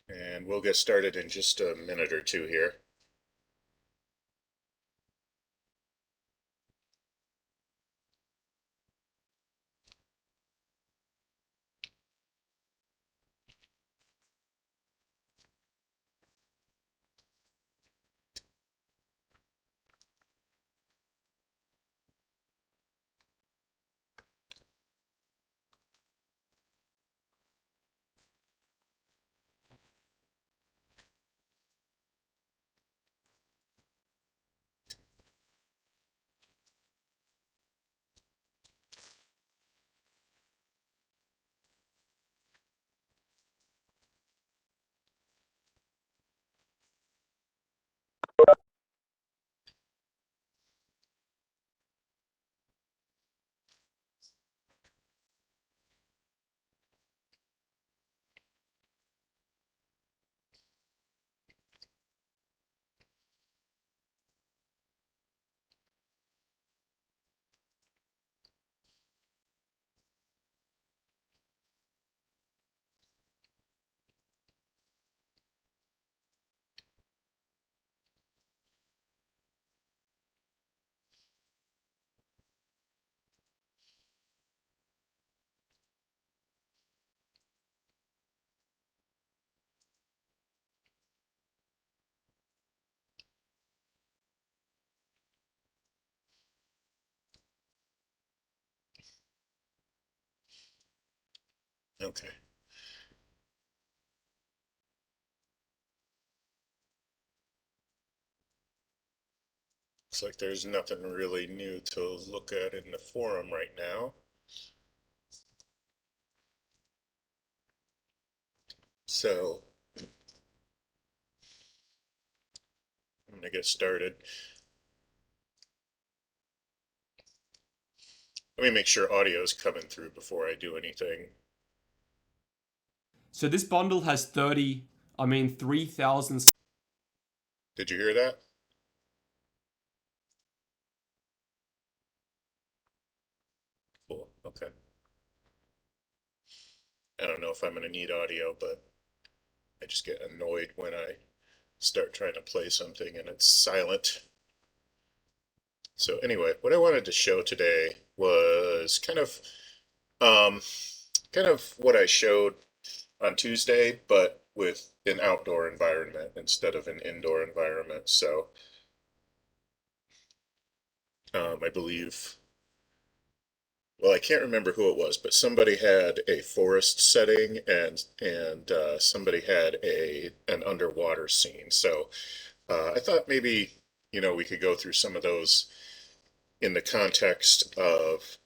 And we'll get started in just a minute or two here. Okay. Looks like there's nothing really new to look at in the forum right now. So I'm gonna get started. Let me make sure audio is coming through before I do anything. So this bundle has 3,000. Did you hear that? Cool. Okay. I don't know if I'm gonna need audio, but I just get annoyed when I start trying to play something and it's silent. So anyway, what I wanted to show today was um, kind of what I showed on Tuesday, but with an outdoor environment instead of an indoor environment. So I believe, well, I can't remember who it was, but somebody had a forest setting and somebody had an underwater scene. So I thought maybe we could go through some of those in the context of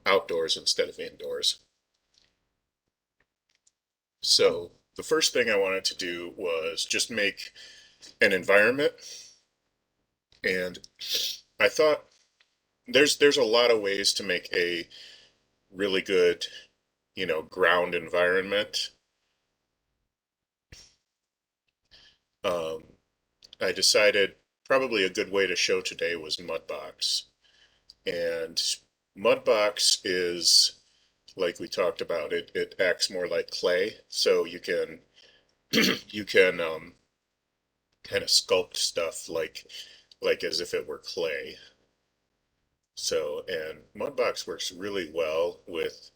outdoors instead of indoors. So the first thing I wanted to do was just make an environment, and I thought there's a lot of ways to make a really good, ground environment. Um, I decided probably a good way to show today was mudbox, and mudbox is like we talked about it acts more like clay, so you can you can kind of sculpt stuff like as if it were clay. So, and Mudbox works really well with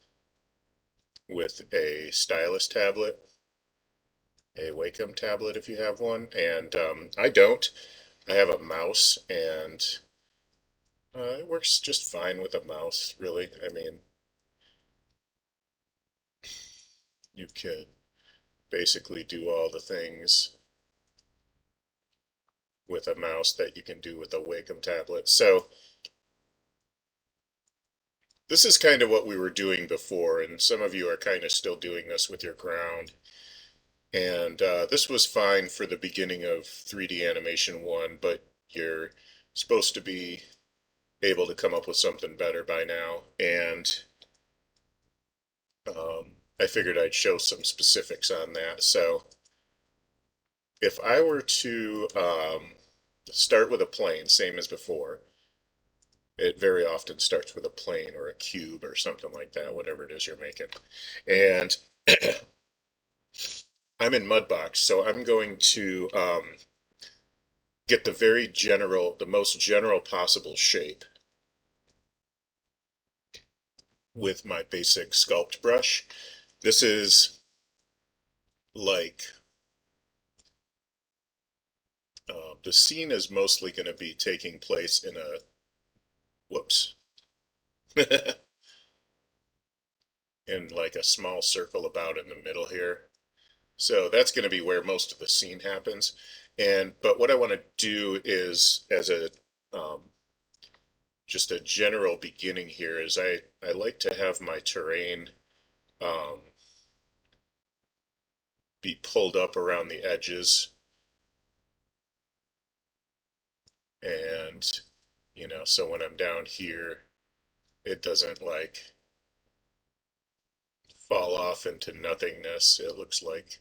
a stylus tablet, a Wacom tablet if you have one, and I don't. I have a mouse, and it works just fine with a mouse, really. I mean, you can basically do all the things with a mouse that you can do with a Wacom tablet. So this is kind of what we were doing before, and some of you are kind of still doing this with your ground. And this was fine for the beginning of 3D Animation 1, but you're supposed to be able to come up with something better by now. And I figured I'd show some specifics on that. So if I were to start with a plane, same as before, it very often starts with a plane or a cube or something like that, whatever it is you're making. And I'm in mudbox, so I'm going to get the very general, the most general possible shape with my basic sculpt brush. This is like the scene is mostly going to be taking place in a, whoops, in like a small circle about in the middle here. So that's going to be where most of the scene happens. But what I want to do is, as a just a general beginning here, is I like to have my terrain um, be pulled up around the edges, and so when I'm down here, it doesn't like fall off into nothingness. It looks like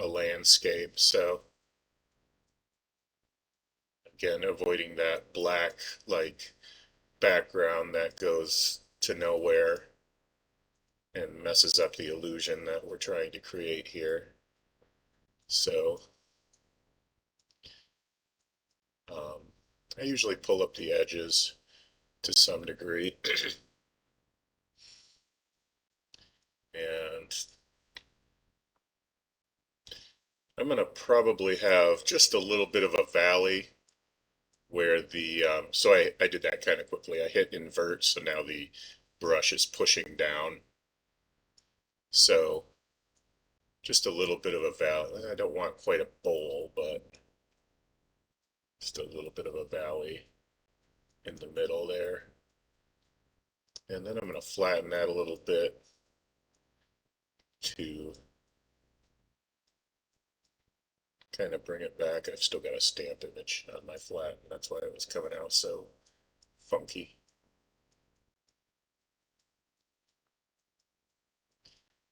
a landscape. So again, avoiding that black like background that goes to nowhere and messes up the illusion that we're trying to create here. So um, I usually pull up the edges to some degree. And I'm going to probably have just a little bit of a valley where so I did that kind of quickly. I hit invert, so now the brush is pushing down. So just a little bit of a valley. I don't want quite a bowl, but just a little bit of a valley in the middle there. And then I'm going to flatten that a little bit to kind of bring it back. I've still got a stamp image on my flat, and that's why it was coming out so funky.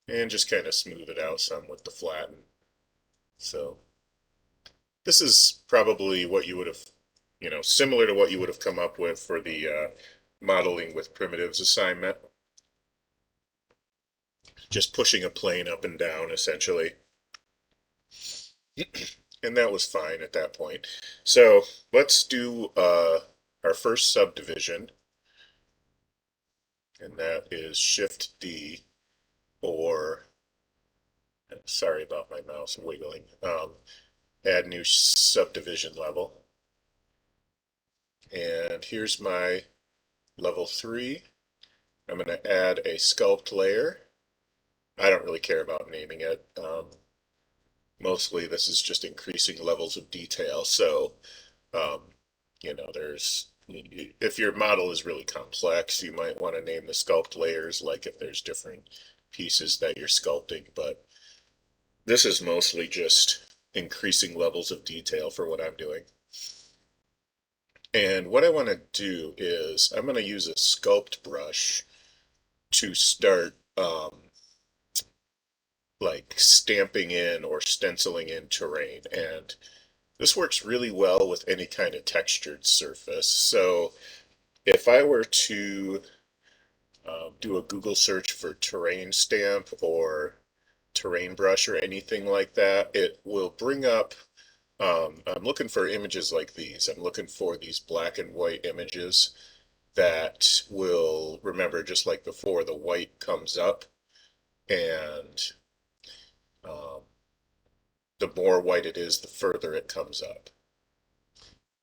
And just kind of smooth it out some with the flatten. So this is probably what you would have, similar to what you would have come up with for the modeling with primitives assignment. Just pushing a plane up and down, essentially. And that was fine at that point. So let's do our first subdivision, and that is Shift D, or, sorry about my mouse wiggling, add new subdivision level. And here's my level 3. I'm going to add a sculpt layer. I don't really care about naming it. Mostly this is just increasing levels of detail. So, there's, if your model is really complex, you might want to name the sculpt layers, like if there's different pieces that you're sculpting. But this is mostly just increasing levels of detail for what I'm doing. And what I want to do is I'm going to use a sculpt brush to start like stamping in or stenciling in terrain. And this works really well with any kind of textured surface. So if I were to do a Google search for terrain stamp or terrain brush or anything like that, it will bring up, I'm looking for images like these. I'm looking for these black and white images that will, remember, just like before, the white comes up, and um, the more white it is, the further it comes up.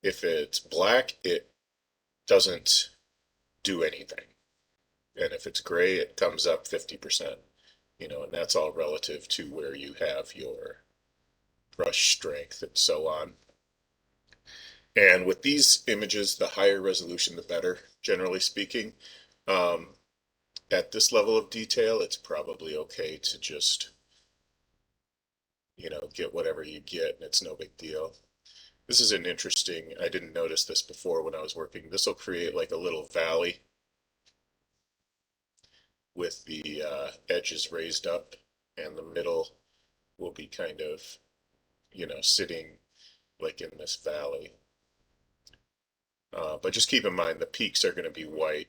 If it's black, it doesn't do anything. And if it's gray, it comes up 50%, and that's all relative to where you have your brush strength and so on. And with these images, the higher resolution, the better, generally speaking. Um, at this level of detail, it's probably okay to just, get whatever you get, and it's no big deal. This is an interesting, I didn't notice this before when I was working. This will create like a little valley with the edges raised up, and the middle will be kind of, sitting like in this valley. But just keep in mind the peaks are going to be white.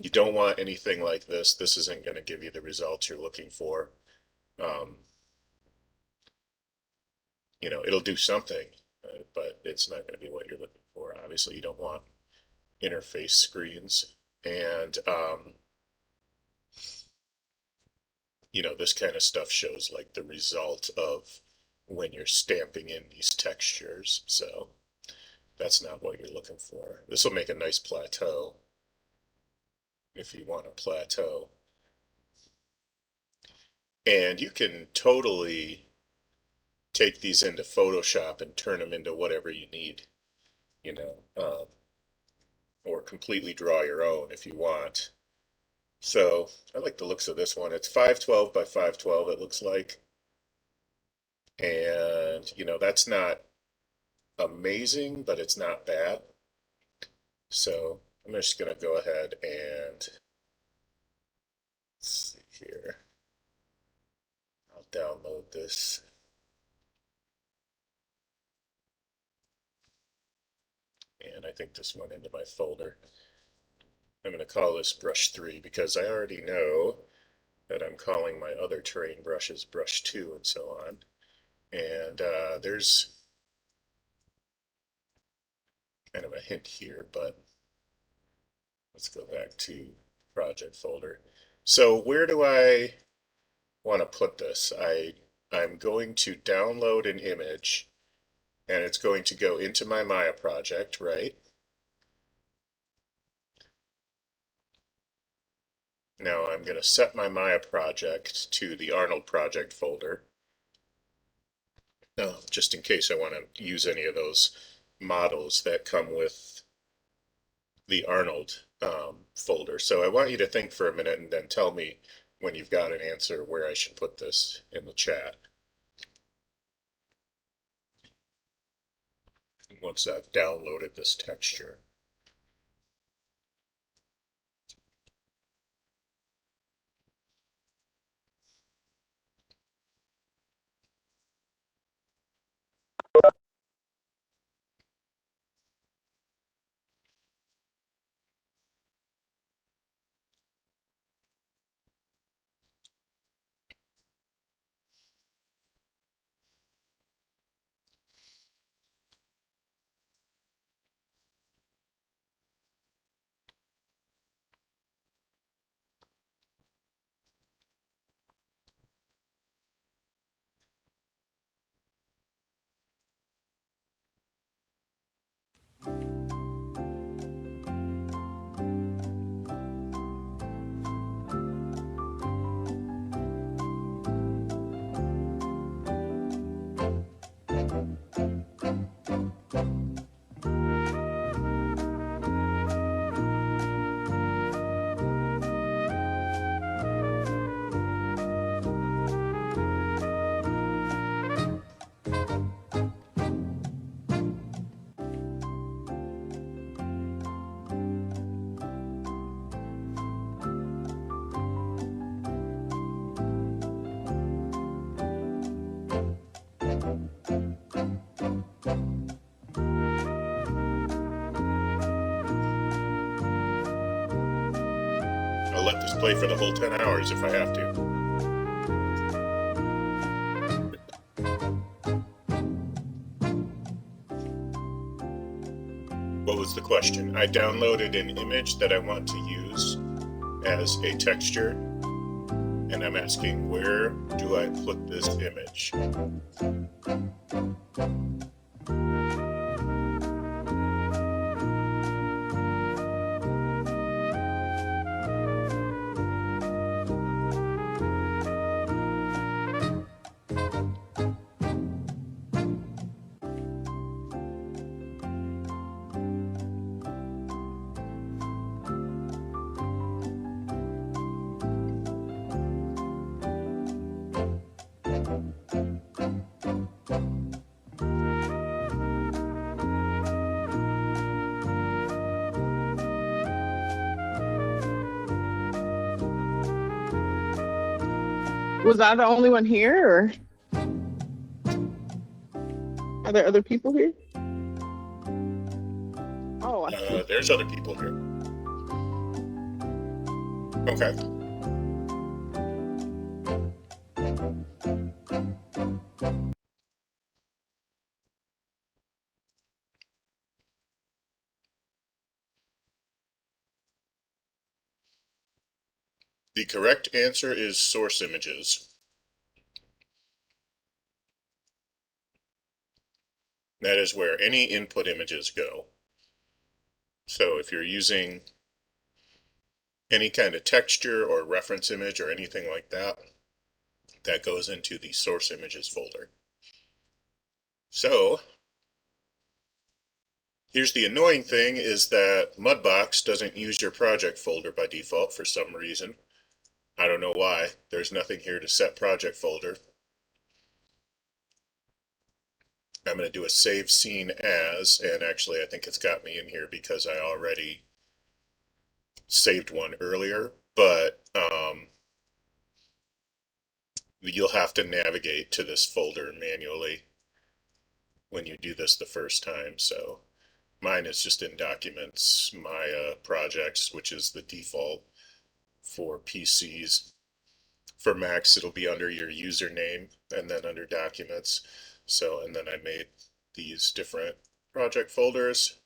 You don't want anything like this. This isn't going to give you the results you're looking for. Um, it'll do something, but it's not going to be what you're looking for. Obviously, you don't want interface screens. And, this kind of stuff shows like the result of when you're stamping in these textures. So that's not what you're looking for. This will make a nice plateau if you want a plateau. And you can totally take these into Photoshop and turn them into whatever you need, you know, um, or completely draw your own if you want. So I like the looks of this one. It's 512 by 512, it looks like. And, that's not amazing, but it's not bad. So I'm just going to go ahead and let's see here. I'll download this. And I think this went into my folder. I'm going to call this brush 3 because I already know that I'm calling my other terrain brushes brush 2 and so on. And there's kind of a hint here, but let's go back to project folder. So where do I want to put this? I'm going to download an image and it's going to go into my Maya project, right? Now I'm going to set my Maya project to the Arnold project folder. Just in case I want to use any of those models that come with the Arnold folder. So I want you to think for a minute and then tell me when you've got an answer where I should put this in the chat. Once I've downloaded this texture. I'll let this play for the whole 10 hours if I have to. What was the question? I downloaded an image that I want to use as a texture, and I'm asking where do I put this image? Was I the only one here, or are there other people here? Oh, I see. There's other people here. Okay. The correct answer is source images. That is where any input images go. So if you're using any kind of texture or reference image or anything like that, that goes into the source images folder. So here's the annoying thing is that Mudbox doesn't use your project folder by default for some reason. I don't know why. There's nothing here to set project folder. I'm going to do a save scene as, and actually I think it's got me in here because I already saved one earlier, but you'll have to navigate to this folder manually when you do this the first time. So mine is just in Documents, My Projects, which is the default for PCs. For Macs, it'll be under your username and then under Documents. So, and then I made these different project folders,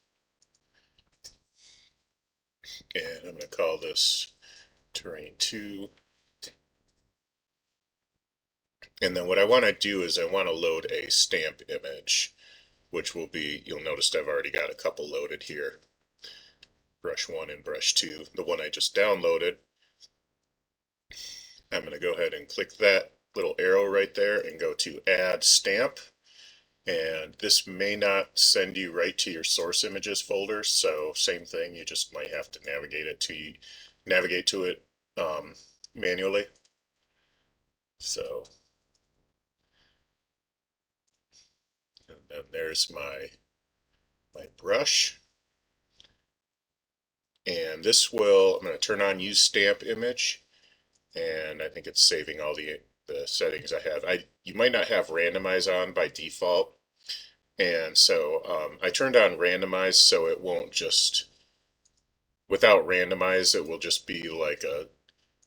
and I'm going to call this Terrain 2. And then what I want to do is I want to load a stamp image, which will be, you'll notice I've already got a couple loaded here. Brush 1 and Brush 2. The one I just downloaded, I'm going to go ahead and click that little arrow right there and go to Add Stamp. And this may not send you right to your source images folder, so same thing, you just might have to navigate to it manually. So, and then there's my brush. And this will, I'm going to turn on use stamp image, and I think it's saving all the settings I have. You might not have randomize on by default, and so I turned on randomize so it won't just, without randomize, it will just be like a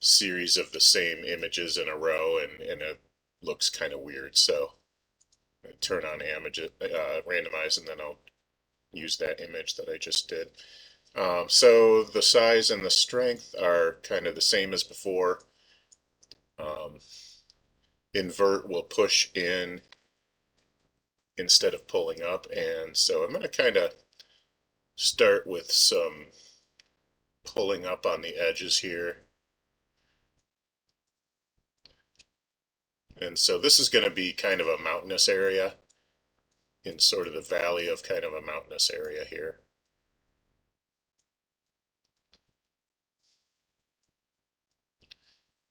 series of the same images in a row, and it looks kind of weird. So I turn on randomize, and then I'll use that image that I just did. So the size and the strength are kind of the same as before. Um, invert will push in instead of pulling up, and so I'm going to kind of start with some pulling up on the edges here. And so this is going to be kind of a mountainous area, in sort of the valley of kind of a mountainous area here.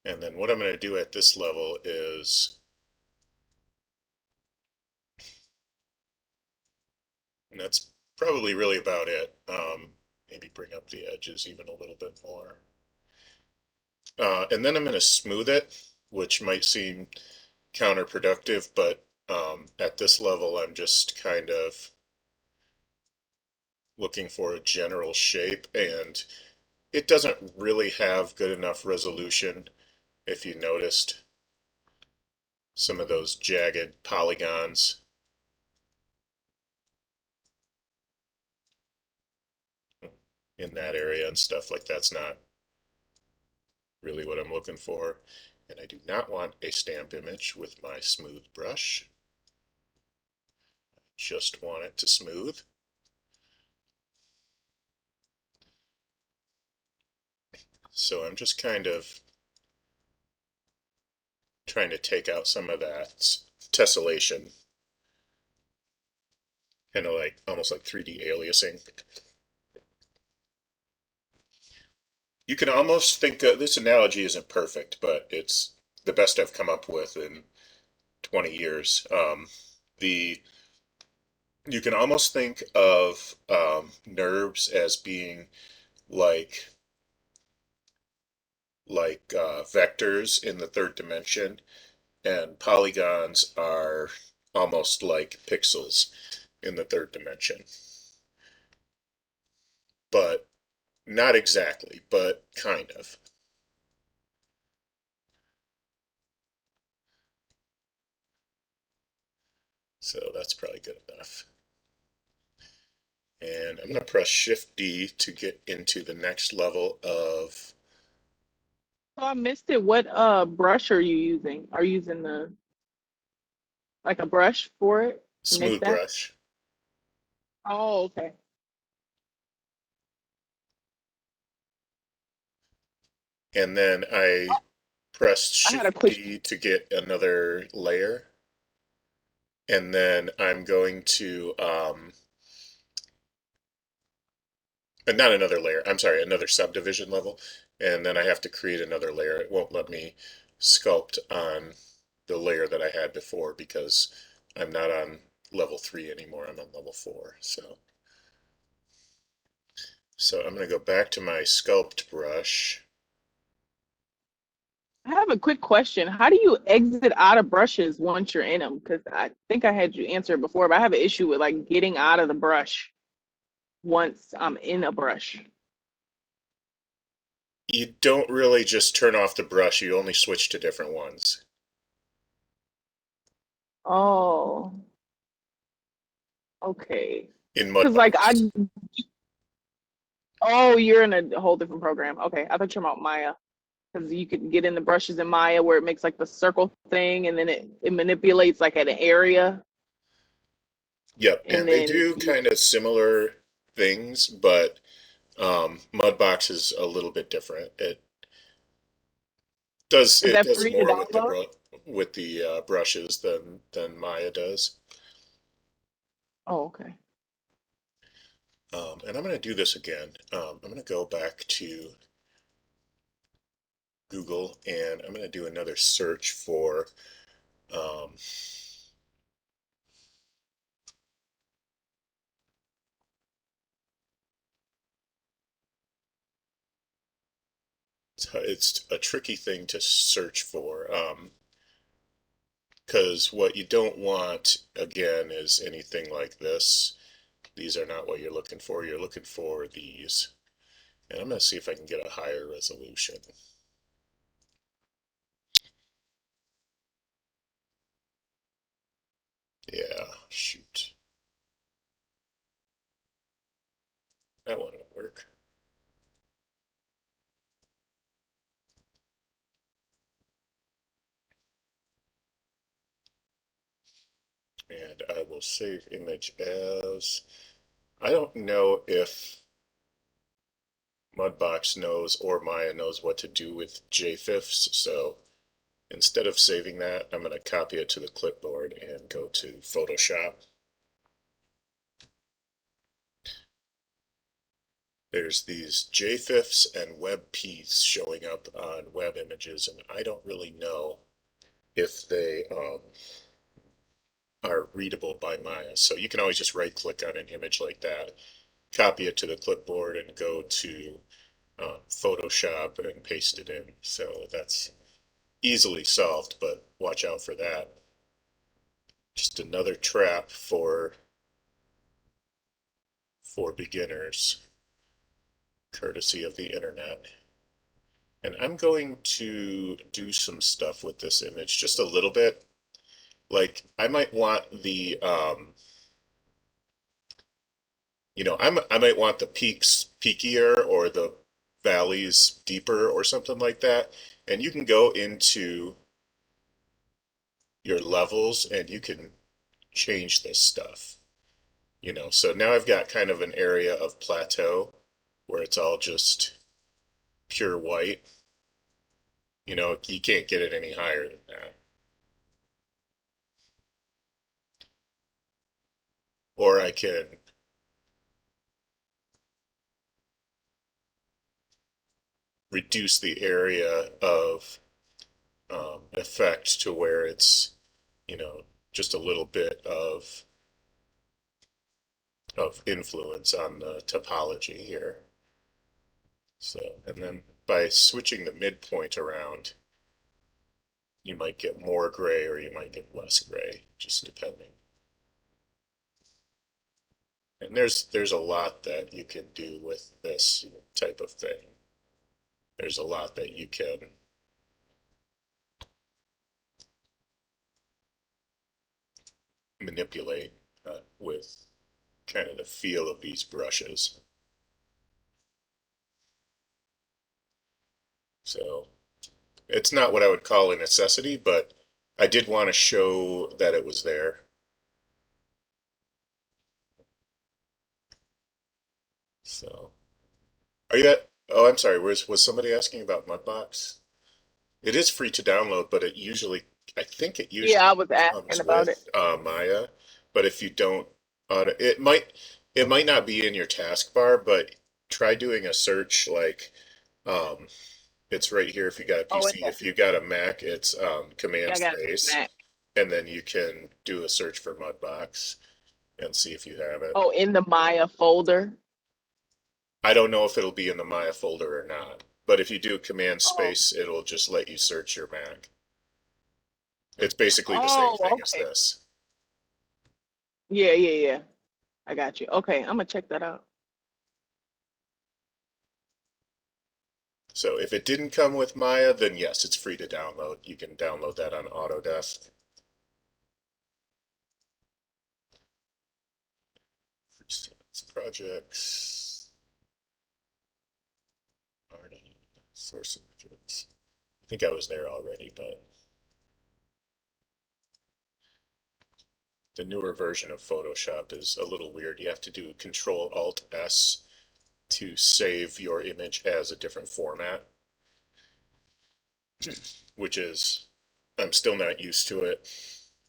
And then what I'm going to do at this level is, and that's probably really about it. Maybe bring up the edges even a little bit more. And then I'm going to smooth it, which might seem counterproductive, but at this level, I'm just kind of looking for a general shape, and it doesn't really have good enough resolution. If you noticed some of those jagged polygons in that area and stuff, like that's not really what I'm looking for. And I do not want a stamp image with my smooth brush. Just want it to smooth. So I'm just kind of trying to take out some of that tessellation, kind of like almost like 3D aliasing. You can almost think this analogy isn't perfect, but it's the best I've come up with in 20 years. The You can almost think of NURBS as being like vectors in the third dimension, and polygons are almost like pixels in the third dimension. But not exactly, but kind of. So that's probably good enough. And I'm going to press Shift D to get into the next level of So I missed it. What brush are you using? Are you using the like a brush for it to make Smooth that? Brush. Oh, okay. And then I pressed I had a Shift quick. D to get another layer. And then I'm going to, not another layer, I'm sorry, another subdivision level. And then I have to create another layer. It won't let me sculpt on the layer that I had before because I'm not on level 3 anymore. I'm on level 4. So I'm going to go back to my sculpt brush. I have a quick question. How do you exit out of brushes once you're in them? Because I think I had you answer it before, but I have an issue with like getting out of the brush once I'm in a brush. You don't really just turn off the brush, you only switch to different ones Oh, okay. in Because like Mudbox. oh, you're in a whole different program. Okay, I thought you were about Maya. Because you could get in the brushes in Maya where it makes like the circle thing and then it manipulates like at an area Yep, and and they then do you kind of similar things, but Mudbox is a little bit different. is It that does free to more with download? the brushes than Maya does. Oh, okay. And I'm going to do this again. I'm going to go back to Google and I'm going to do another search for um, it's a tricky thing to search for because what you don't want again is anything like this. These are not what you're looking for. You're looking for these. And I'm going to see if I can get a higher resolution. Yeah, shoot. That one won't work. And I will save image as. I don't know if Mudbox knows or Maya knows what to do with JFIFs, so instead of saving that, I'm going to copy it to the clipboard and go to Photoshop. There's these JFIFs and WebPs showing up on web images, and I don't really know if they are readable by Maya. So you can always just right click on an image like that, copy it to the clipboard, and go to Photoshop and paste it in. So that's easily solved, but watch out for that. Just another trap for beginners, courtesy of the internet. And I'm going to do some stuff with this image, just a little bit. Like I might want I might want the peaks peakier or the valleys deeper or something like that. And you can go into your levels and you can change this stuff. So now I've got kind of an area of plateau where it's all just pure white. You can't get it any higher than that. Or I can reduce the area of effect to where it's, you know, just a little bit of influence on the topology here. So, and then by switching the midpoint around, you might get more gray or you might get less gray, just depending. And there's a lot that you can do with this type of thing. There's a lot that you can manipulate with kind of the feel of these brushes. So it's not what I would call a necessity, but I did want to show that it was there. So are you at, oh, I'm sorry, was somebody asking about Mudbox? It is free to download, but I think it Yeah, usually I was asking comes about it. with Maya. But if you don't, it might not be in your taskbar, but try doing a search like, um, it's right here if you got a Oh, it's PC. If you got a Mac, it's yeah, Command I got it Space, back. and then you can do a search for Mudbox and see if you have it. Oh, in the Maya folder. I don't know if it'll be in the Maya folder or not, but if you do Command Oh, Space, it'll just let you search your Mac. It's basically the same oh, thing as okay. this. Yeah, yeah, yeah. I got you. Okay, I'm gonna check that out. So if it didn't come with Maya, then yes, it's free to download. You can download that on Autodesk. Projects, Arnold, source images. I think I was there already, but the newer version of Photoshop is a little weird. You have to do Control Alt S to save your image as a different format, which is, I'm still not used to it.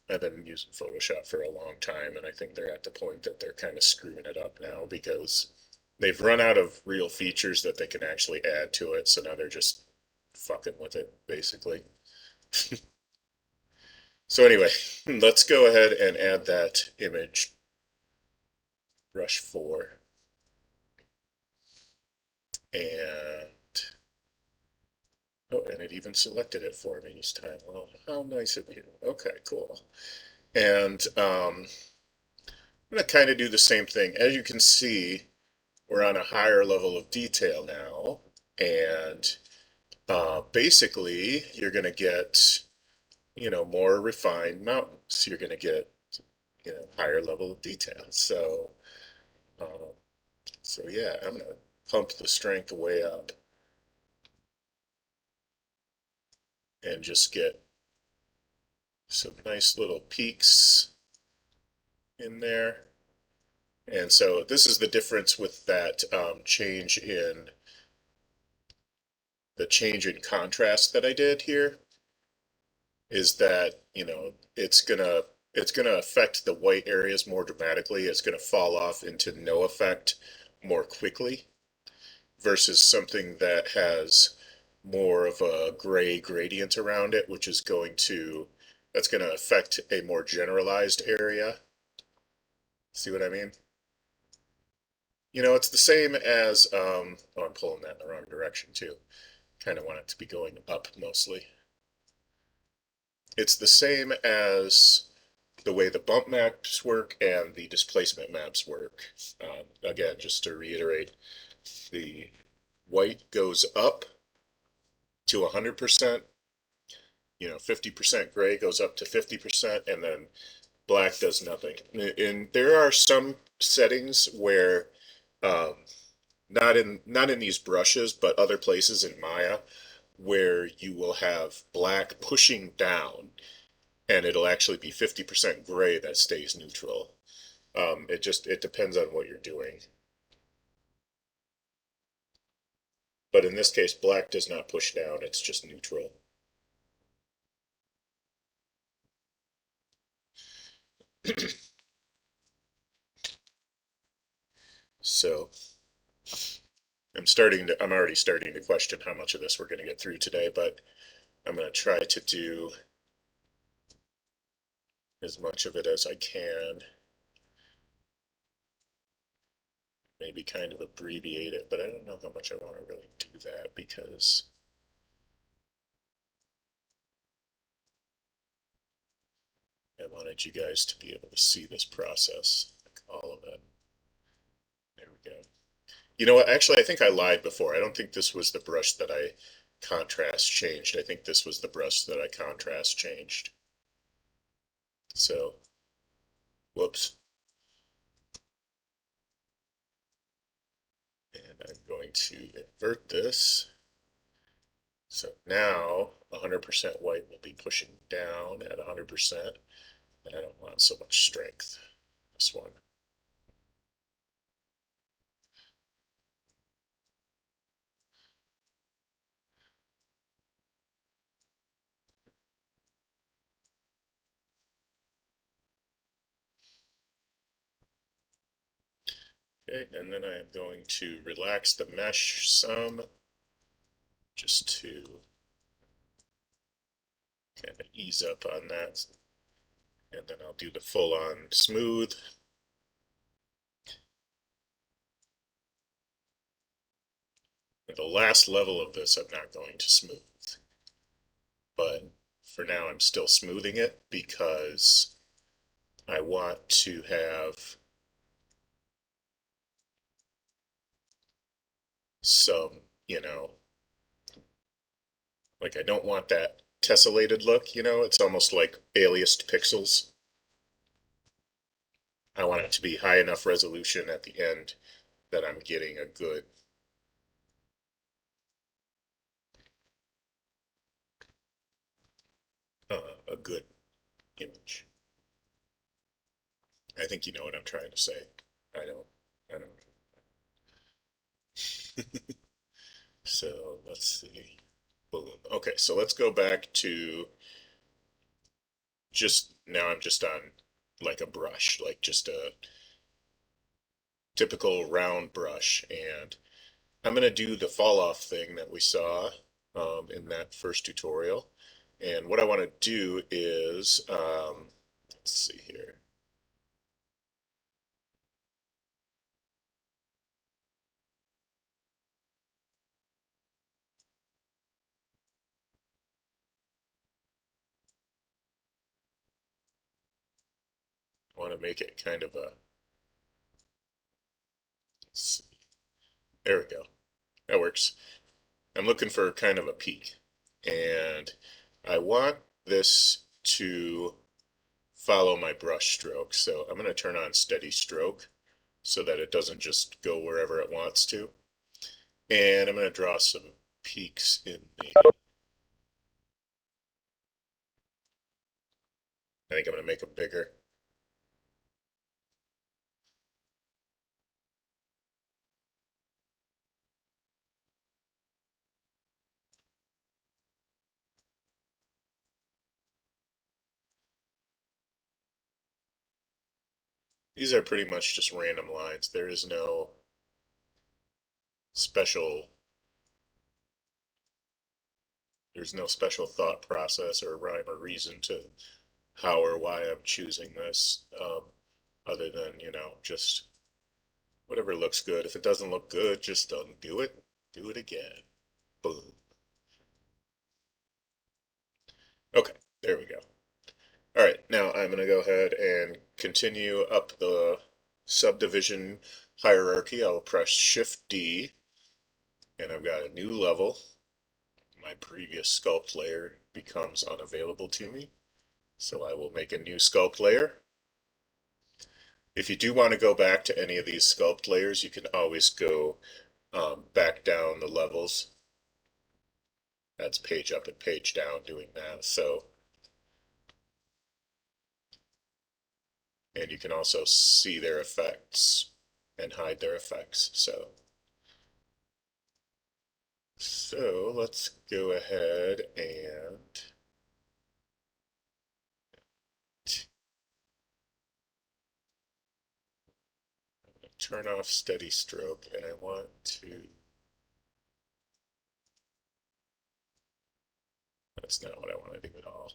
I've been using Photoshop for a long time, and I think they're at the point that they're kind of screwing it up now because they've run out of real features that they can actually add to it, so now they're just fucking with it, basically. So anyway, let's go ahead and add that image, brush 4, and oh, and it even selected it for me this time. Well, how nice of you. Okay, cool. And I'm going to kind of do the same thing. As you can see, we're on a higher level of detail now, and basically you're going to get, more refined mountains. You're going to get, higher level of detail. Uh, so yeah, I'm going to pump the strength way up and just get some nice little peaks in there. And so this is the difference with that change in contrast that I did here, is that, it's gonna affect the white areas more dramatically. It's gonna fall off into no effect more quickly versus something that has more of a gray gradient around it, which is that's gonna affect a more generalized area. See what I mean? It's the same as, oh, I'm pulling that in the wrong direction too. Kind of want it to be going up mostly. It's the same as the way the bump maps work and the displacement maps work. Again, just to reiterate, the white goes up to 100%, 50% gray goes up to 50%, and then black does nothing. And there are some settings where, um, not in these brushes, but other places in Maya, where you will have black pushing down and it'll actually be 50% gray that stays neutral. It depends on what you're doing. But in this case, black does not push down, it's just neutral. So I'm already starting to question how much of this we're going to get through today, but I'm going to try to do as much of it as I can. Maybe kind of abbreviate it, but I don't know how much I want to really do that because I wanted you guys to be able to see this process, like all of it. There we go. You know what? Actually, I think I lied before. I don't think this was the brush that I contrast changed. I think this was the brush that I contrast changed. So Whoops. And I'm going to invert this. So now 100% white will be pushing down at 100%. And I don't want so much strength. This one. Okay, and then I am going to relax the mesh some, just to kind of ease up on that. And then I'll do the full on smooth. And the last level of this I'm not going to smooth. But for now I'm still smoothing it because I want to have some, like I don't want that tessellated look, it's almost like aliased pixels. I want it to be high enough resolution at the end that I'm getting a good image. I think you know what I'm trying to say. I don't. I don't. So let's see. Boom. Okay, so let's go back to just now. I'm just on like a brush, like just a typical round brush, and I'm going to do the fall off thing that we saw in that first tutorial. And what I want to do is, let's see here. I want to make it kind of a, let's see. There we go. That works. I'm looking for kind of a peak. And I want this to follow my brush stroke. So I'm going to turn on steady stroke so that it doesn't just go wherever it wants to. And I'm going to draw some peaks in the, I think I'm going to make them bigger. These are pretty much just random lines. There is no special, there's no special thought process or rhyme or reason to how or why I'm choosing this, other than, just whatever looks good. If it doesn't look good, just don't do it. Do it again. Boom. Okay, there we go. All right, now I'm going to go ahead and continue up the subdivision hierarchy. I'll press Shift D, and I've got a new level. My previous sculpt layer becomes unavailable to me. So I will make a new sculpt layer. If you do want to go back to any of these sculpt layers, you can always go back down the levels. That's page up and page down doing that. So, and you can also see their effects and hide their effects. So let's go ahead and turn off steady stroke, and I want to, that's not what I want to do at all.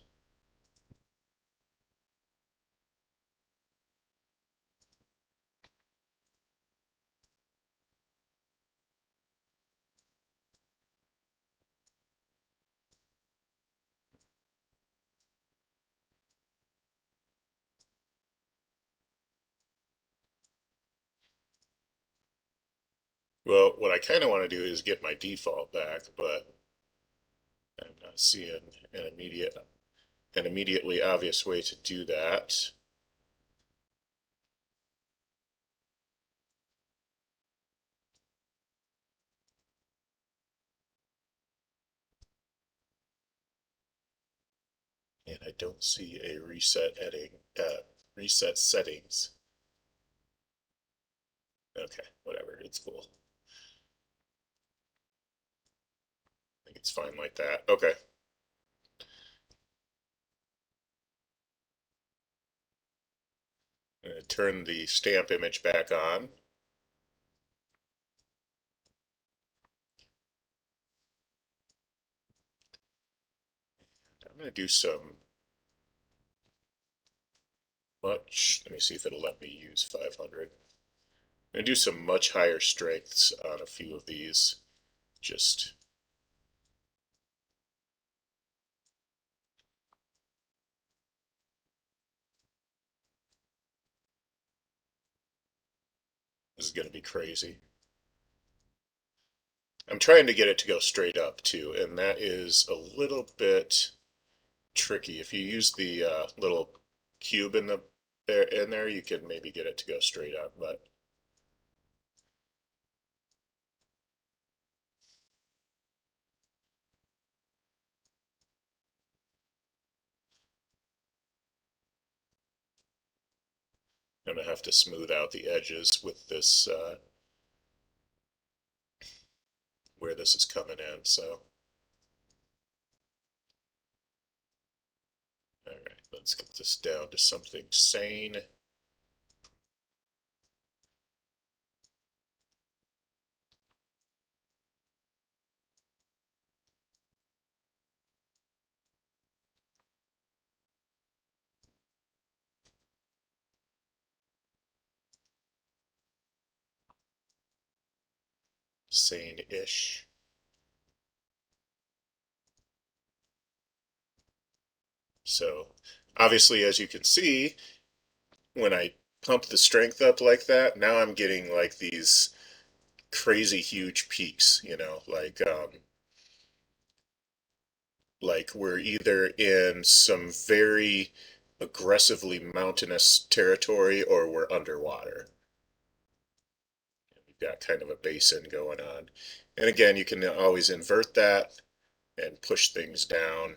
Well, what I kind of want to do is get my default back, but I'm not seeing an immediately obvious way to do that. I don't see a reset settings. Okay, whatever, it's cool. I think it's fine like that. Okay. I'm gonna turn the stamp image back on. I'm gonna do some let me see if it'll let me use 500. I'm gonna do some much higher strengths on a few of these. Just, this is gonna be crazy. I'm trying to get it to go straight up too, and that is a little bit tricky. If you use the little cube in there, you can maybe get it to go straight up, but I'm gonna have to smooth out the edges with this where this is coming in. So, all right, let's get this down to something sane. Sane-ish. So, obviously, as you can see, when I pump the strength up like that, now I'm getting like these crazy huge peaks, like we're either in some very aggressively mountainous territory or we're underwater. We've got kind of a basin going on. And again, you can always invert that and push things down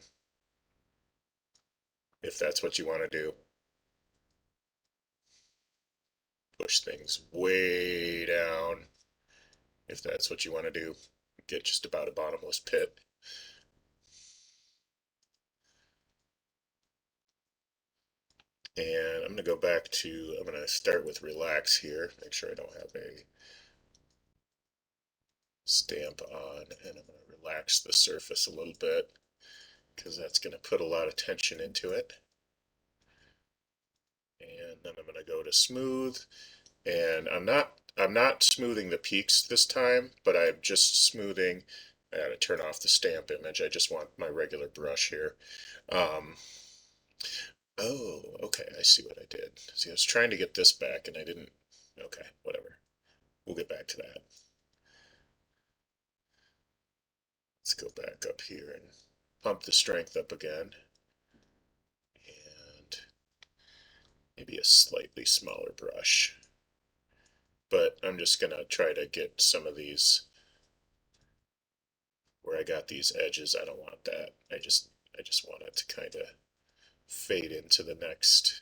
if that's what you want to do. Push things way down if that's what you want to do. Get just about a bottomless pit. And I'm going to go back to, I'm going to start with relax here. Make sure I don't have a stamp on. And I'm going to relax the surface a little bit because that's going to put a lot of tension into it. And then I'm going to go to smooth. And I'm not smoothing the peaks this time, but I'm just smoothing. I gotta turn off the stamp image. I just want my regular brush here. Um, oh, okay, I see what I did. See, I was trying to get this back and I didn't. Okay, whatever. We'll get back to that. Let's go back up here and pump the strength up again. And maybe a slightly smaller brush. But I'm just gonna try to get some of these where I got these edges. I don't want that. I just want it to kind of fade into the next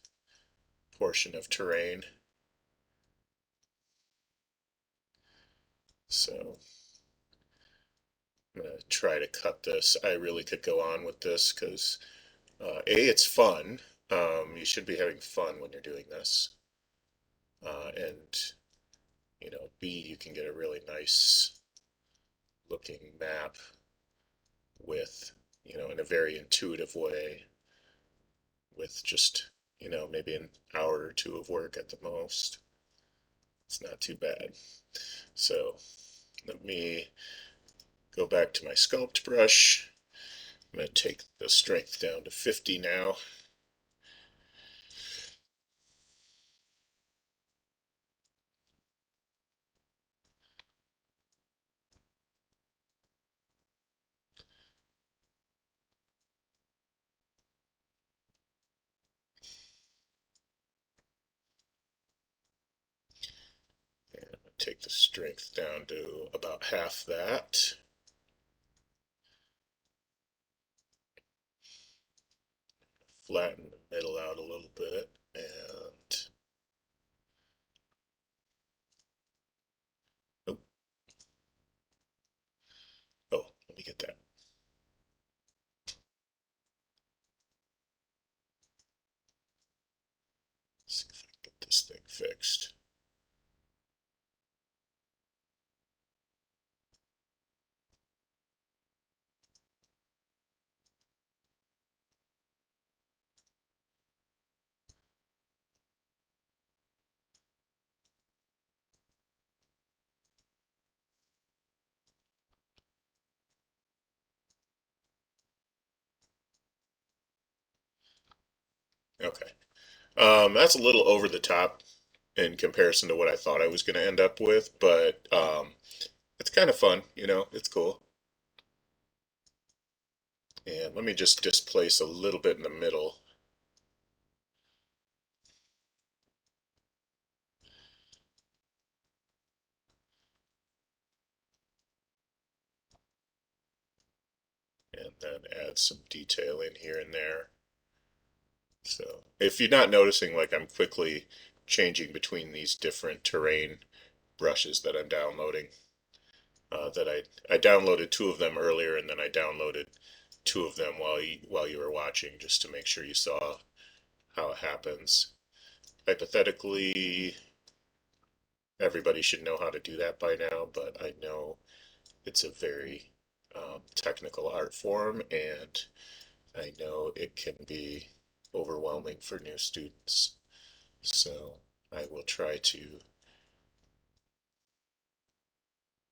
portion of terrain. So I'm going to try to cut this. I really could go on with this because A, it's fun. You should be having fun when you're doing this. And, B, you can get a really nice looking map with, in a very intuitive way with just, maybe an hour or two of work at the most. It's not too bad. So let me go back to my sculpt brush. I'm going to take the strength down to 50 now. And I'm going to take the strength down to about half that. flatten the middle out a little bit. And oh, oh, let me get that. Let's see if I can get this thing fixed. Okay. That's a little over the top in comparison to what I thought I was going to end up with, but it's kind of fun, it's cool. And let me just displace a little bit in the middle. And then add some detail in here and there. So if you're not noticing, like I'm quickly changing between these different terrain brushes that I'm downloading, that I downloaded two of them earlier, and then I downloaded two of them while you were watching, just to make sure you saw how it happens. Hypothetically, everybody should know how to do that by now, but I know it's a very technical art form, and I know it can be overwhelming for new students. So I will try to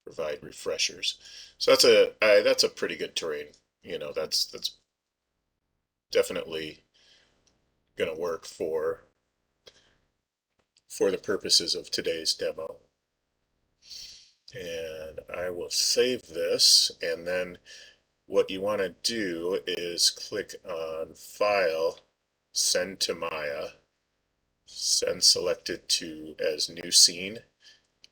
provide refreshers. So that's a pretty good terrain. That's definitely going to work for the purposes of today's demo. And I will save this, and then what you want to do is click on File, Send to Maya, send selected to as new scene.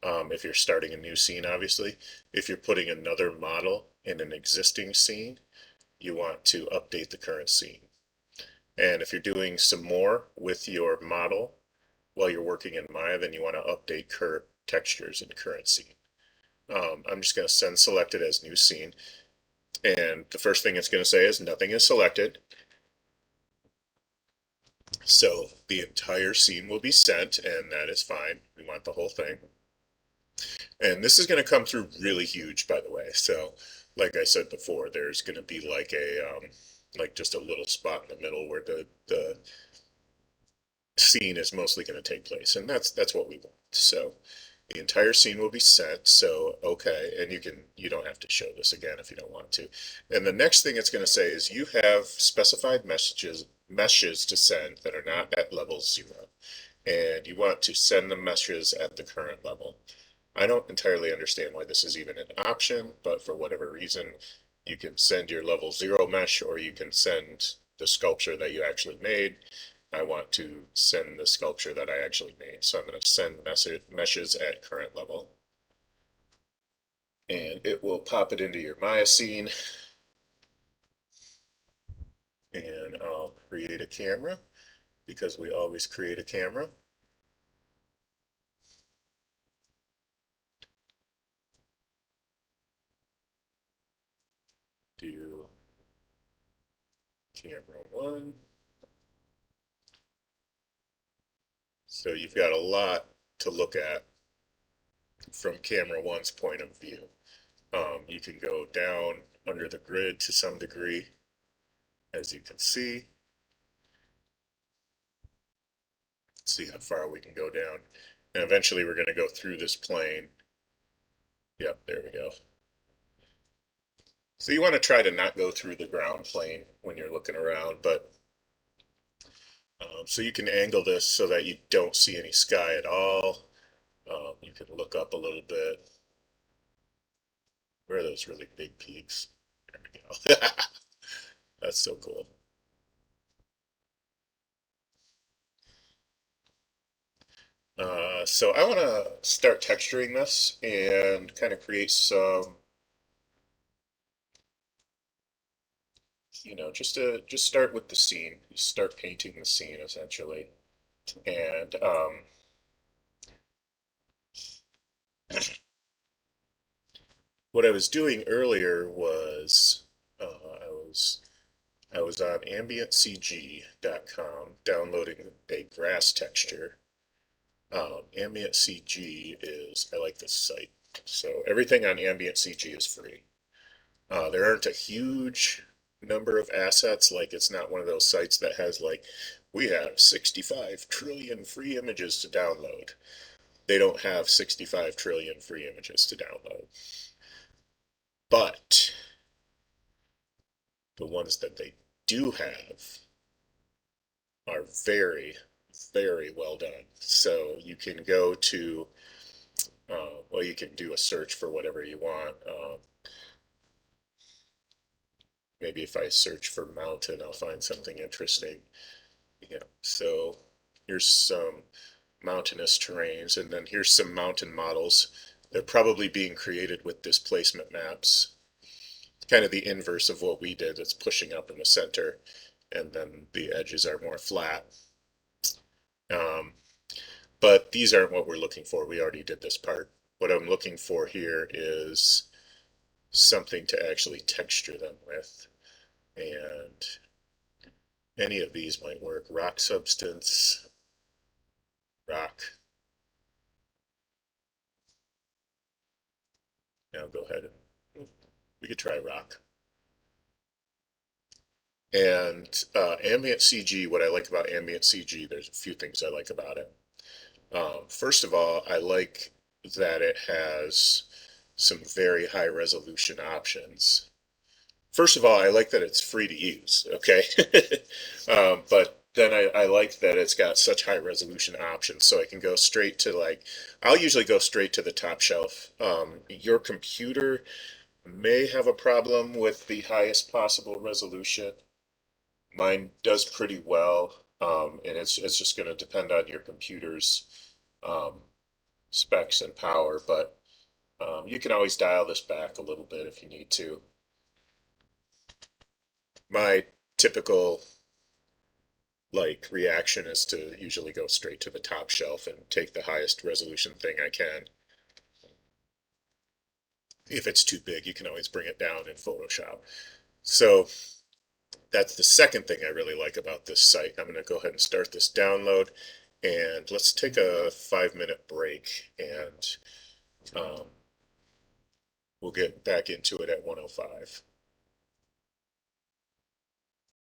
If you're starting a new scene, obviously. If you're putting another model in an existing scene, you want to update the current scene. And if you're doing some more with your model while you're working in Maya, then you want to update current textures in current scene. I'm just going to send selected as new scene. And the first thing it's going to say is nothing is selected. So the entire scene will be sent, and that is fine. We want the whole thing. And this is going to come through really huge, by the way. So, like I said before, there's going to be like just a little spot in the middle where the scene is mostly going to take place, and that's what we want. So, the entire scene will be set. So, okay, and you don't have to show this again if you don't want to. And the next thing it's going to say is you have specified meshes to send that are not at level 0, and you want to send the meshes at the current level. I don't entirely understand why this is even an option, but for whatever reason, you can send your level 0 mesh, or you can send the sculpture that you actually made. I want to send the sculpture that I actually made, so I'm going to send meshes at current level. And it will pop it into your Maya scene, and I'll create a camera, because we always create a camera. Do camera 1. So you've got a lot to look at from camera 1's point of view. You can go down under the grid to some degree, as you can see. See how far we can go down. And eventually we're going to go through this plane. Yep, there we go. So you want to try to not go through the ground plane when you're looking around, but so you can angle this so that you don't see any sky at all. You can look up a little bit. Where are those really big peaks? There we go. That's so cool. So I want to start texturing this and kind of create just start with the scene. You start painting the scene essentially. And what I was doing earlier was I was on ambientcg.com downloading a grass texture. AmbientCG is, I like this site. So everything on AmbientCG is free. There aren't a huge number of assets, like it's not one of those sites that has like, we have 65 trillion free images to download. They don't have 65 trillion free images to download. But the ones that they do have are very, very well done. So you can go to, well, you can do a search for whatever you want. Maybe if I search for mountain, I'll find something interesting. So here's some mountainous terrains, and then here's some mountain models. They're probably being created with displacement maps. Kind of the inverse of what we did. It's pushing up in the center, and then the edges are more flat. Um, but these aren't what we're looking for. We already did this part. What I'm looking for here is something to actually texture them with. And any of these might work. Rock substance, rock. Now go ahead and we could try rock. And ambient CG, what I like about ambient CG, there's a few things I like about it. First of all, I like that it has some very high resolution options. First of all, I like that it's free to use, okay? But then I like that it's got such high resolution options, so I can go straight to like, I'll usually go straight to the top shelf. Your computer may have a problem with the highest possible resolution. Mine does pretty well, and it's just going to depend on your computer's um, specs and power, but you can always dial this back a little bit if you need to. My typical like reaction is to usually go straight to the top shelf and take the highest resolution thing I can. If it's too big, you can always bring it down in Photoshop. So that's the second thing I really like about this site. I'm going to go ahead and start this download, and let's take a 5-minute break, and um, we'll get back into it at 1:05.